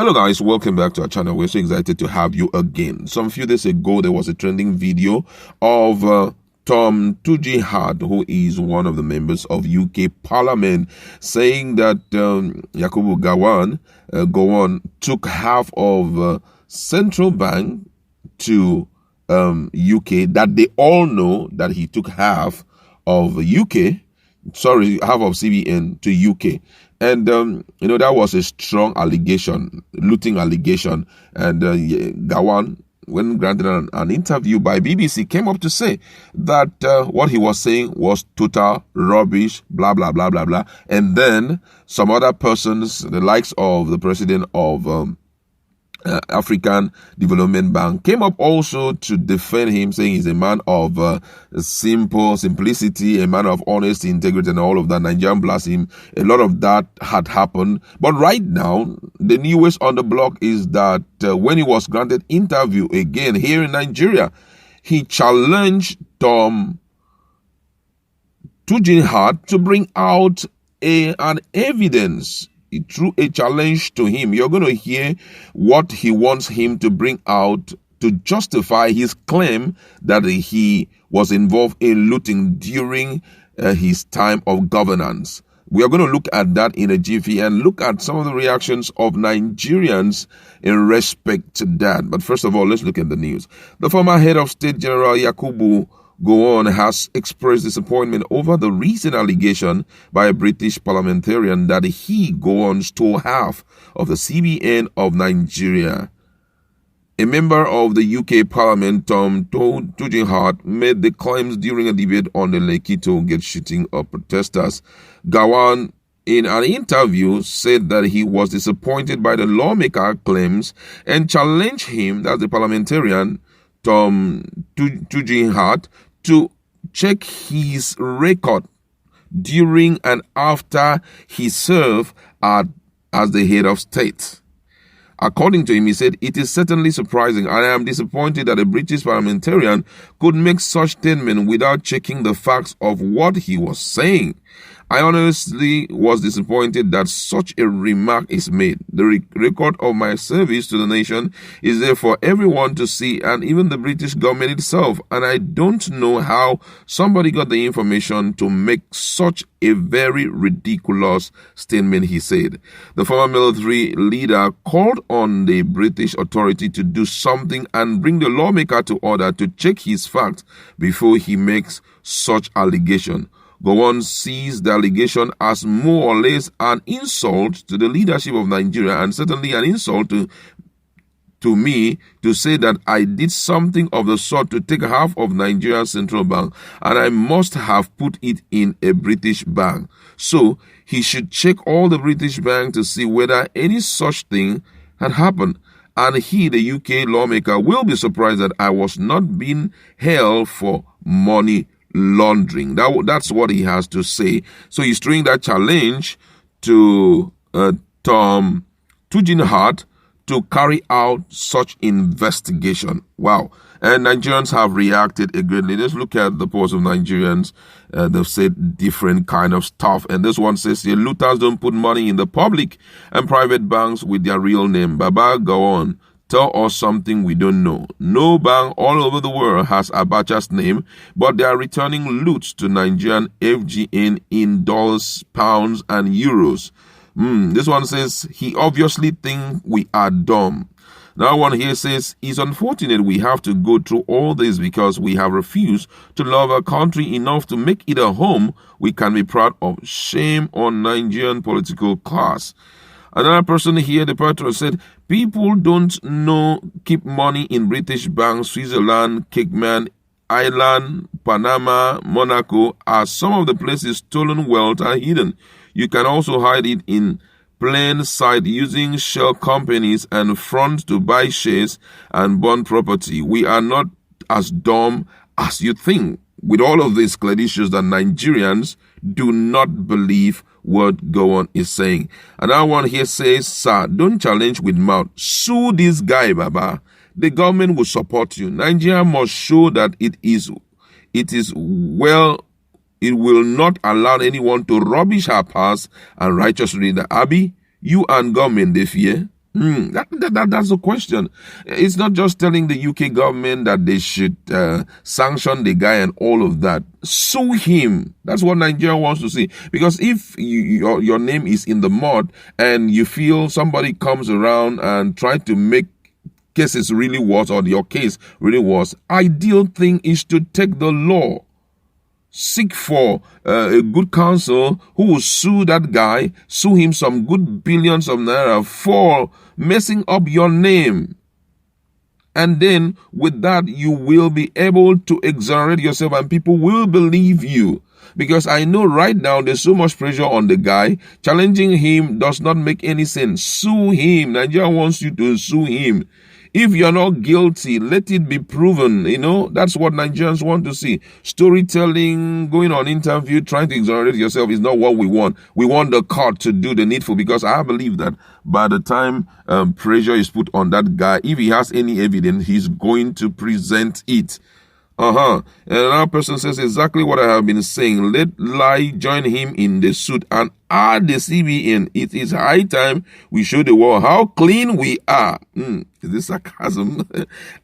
Hello guys, welcome back to our channel. We're so excited to have you again. Some few days ago, there was a trending video of Tugendhat, who is one of the members of UK Parliament, saying that Yakubu Gowon took half of central bank to UK, that they all know that he took half of half of CBN to UK. And, that was a strong allegation, looting allegation. And Gowon, when granted an interview by BBC, came up to say that what he was saying was total rubbish, blah, blah, blah, blah, blah. And then some other persons, the likes of the president of African Development Bank, came up also to defend him, saying he's a man of simplicity, a man of honesty, integrity, and all of that. Nigerian blast him. A lot of that had happened. But right now, the newest on the block is that when he was granted interview again here in Nigeria, he challenged Tugendhat to bring out an evidence through a challenge to him. You're going to hear what he wants him to bring out to justify his claim that he was involved in looting during his time of governance. We are going to look at that in a jiffy and look at some of the reactions of Nigerians in respect to that. But first of all, let's look at the news. The former head of state, General Yakubu Gowon, has expressed disappointment over the recent allegation by a British parliamentarian that he, Gowon, stole half of the CBN of Nigeria. A member of the UK Parliament, Tugendhat, made the claims during a debate on the Tugendhat shooting of protesters. Gowon, in an interview, said that he was disappointed by the lawmaker claims and challenged him, that's the parliamentarian, Tugendhat, to check his record during and after he served as the head of state. According to him, he said, "It is certainly surprising, and I am disappointed that a British parliamentarian could make such statement without checking the facts of what he was saying. I honestly was disappointed that such a remark is made. The record of my service to the nation is there for everyone to see, and even the British government itself, and I don't know how somebody got the information to make such a very ridiculous statement," he said. The former military leader called on the British authority to do something and bring the lawmaker to order to check his facts before he makes such allegation. Gowon sees the allegation as more or less an insult to the leadership of Nigeria, and certainly an insult to me to say that I did something of the sort to take half of Nigeria's central bank, and I must have put it in a British bank. So he should check all the British banks to see whether any such thing had happened. And he, the UK lawmaker, will be surprised that I was not being held for money laundering. That's what he has to say. So he's throwing that challenge to Tugendhat to carry out such investigation. Wow. And Nigerians have reacted greatly. Let's look at the posts of Nigerians. They've said different kind of stuff. And this one says here, looters don't put money in the public and private banks with their real name. Baba Gowon, tell us something we don't know. No bank all over the world has Abacha's name, but they are returning loot to Nigerian FGN in dollars, pounds, and euros. This one says, he obviously thinks we are dumb. Now one here says, it's unfortunate we have to go through all this because we have refused to love our country enough to make it a home we can be proud of. Shame on Nigerian political class. Another person here, the patron, said, people don't keep money in British banks, Switzerland, Cayman Island, Panama, Monaco are some of the places stolen wealth are hidden. You can also hide it in plain sight using shell companies and front to buy shares and bond property. We are not as dumb as you think. With all of this, clearly shows that Nigerians do not believe what Gowon is saying. Another one here says, sir, don't challenge with mouth. Sue this guy, Baba. The government will support you. Nigeria must show that it will not allow anyone to rubbish her past and righteous leader. Abi, you and government, they fear. That's the question. It's not just telling the UK government that they should sanction the guy and all of that. Sue him. That's what Nigeria wants to see. Because if your name is in the mud and you feel somebody comes around and try to make cases really worse, or your case really worse, ideal thing is to take the law. Seek for a good counsel who will sue that guy, sue him some good billions of naira for messing up your name. And then with that, you will be able to exonerate yourself and people will believe you. Because I know right now there's so much pressure on the guy. Challenging him does not make any sense. Sue him. Nigeria wants you to sue him. If you're not guilty, let it be proven. That's what Nigerians want to see. Storytelling, going on interview, trying to exonerate yourself is not what we want. We want the court to do the needful, because I believe that by the time pressure is put on that guy, if he has any evidence, he's going to present it. And another person says exactly what I have been saying. Let Lai join him in the suit and add the CBN. It is high time we show the world how clean we are. Is this sarcasm?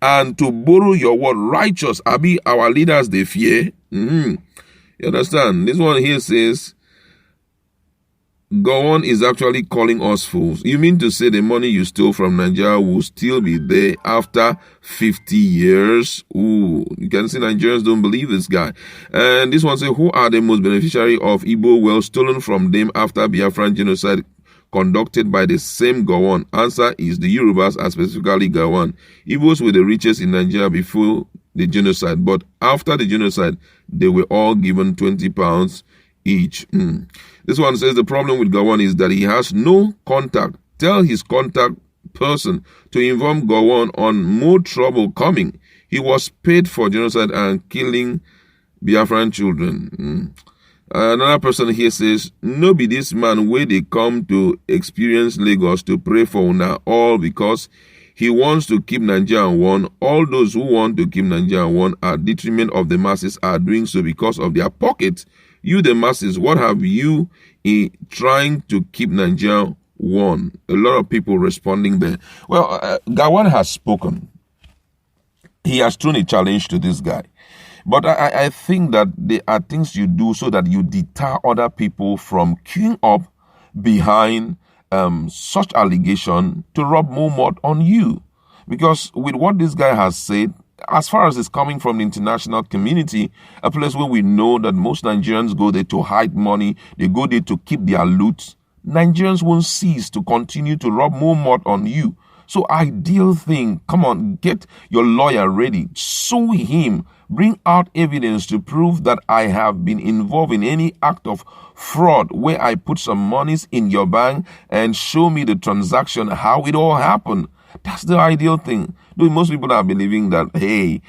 And to borrow your word, righteous, Abi, our leaders, they fear. You understand? This one here says, Gowon is actually calling us fools. You mean to say the money you stole from Nigeria will still be there after 50 years? Ooh, you can see Nigerians don't believe this guy. And this one says, who are the most beneficiary of Igbo wealth stolen from them after Biafran genocide conducted by the same Gowon? Answer is the Yorubas, and specifically Gowon. Igbos were the richest in Nigeria before the genocide, but after the genocide, they were all given 20 pounds each. This one says the problem with Gowon is that he has no contact. Tell his contact person to inform Gowon on more trouble coming. He was paid for genocide and killing Biafran children. Another person here says, no be this man where they come to experience Lagos to pray for now, all because he wants to keep Nigeria one. All those who want to keep Nigeria one at detriment of the masses are doing so because of their pockets. You, the masses, what have you in trying to keep Nigeria one? A lot of people responding there. Well, Gowon has spoken. He has thrown a challenge to this guy. But I think that there are things you do so that you deter other people from queuing up behind such allegation to rub more mud on you. Because with what this guy has said, as far as it's coming from the international community, a place where we know that most Nigerians go there to hide money, they go there to keep their loot, Nigerians won't cease to continue to rub more mud on you. So ideal thing, come on, get your lawyer ready, sue him, bring out evidence to prove that I have been involved in any act of fraud where I put some monies in your bank, and show me the transaction, how it all happened. That's the ideal thing. Though most people are believing that, hey,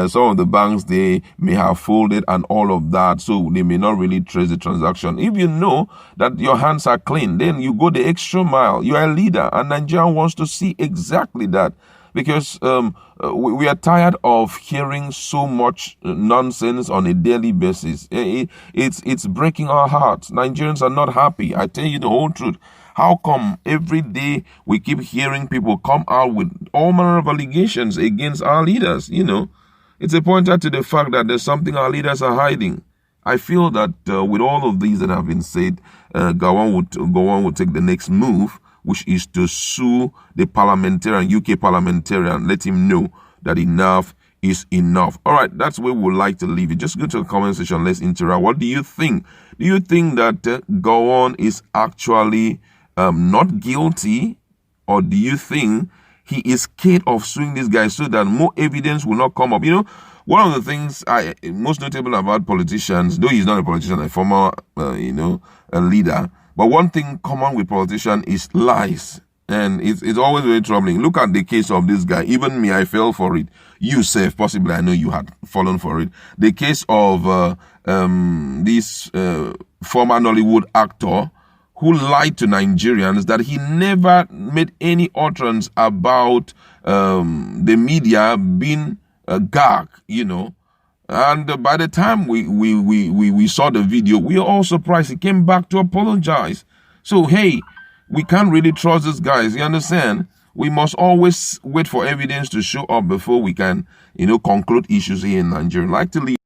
some of the banks, they may have folded and all of that, so they may not really trace the transaction. If you know that your hands are clean, then you go the extra mile. You are a leader, and Nigeria wants to see exactly that. Because we are tired of hearing so much nonsense on a daily basis. It's breaking our hearts. Nigerians are not happy. I tell you the whole truth. How come every day we keep hearing people come out with all manner of allegations against our leaders? It's a pointer to the fact that there's something our leaders are hiding. I feel that with all of these that have been said, Gowon would take the next move, which is to sue the UK parliamentarian, let him know that enough is enough. All right, that's where we would like to leave it. Just go to the comment section. Let's interact. What do you think? Do you think that Gowon is actually not guilty, or do you think he is scared of suing this guy so that more evidence will not come up? One of the things most notable about politicians, though he's not a politician, a former a leader, but one thing common with politicians is lies. And it's always very troubling. Look at the case of this guy. Even me, I fell for it. You, Seth, possibly I know you had fallen for it. The case of this former Nollywood actor who lied to Nigerians that he never made any utterance about the media being gag, And by the time we saw the video, we were all surprised. He came back to apologize. So, hey, we can't really trust these guys, you understand? We must always wait for evidence to show up before we can, conclude issues here in Nigeria. Like to leave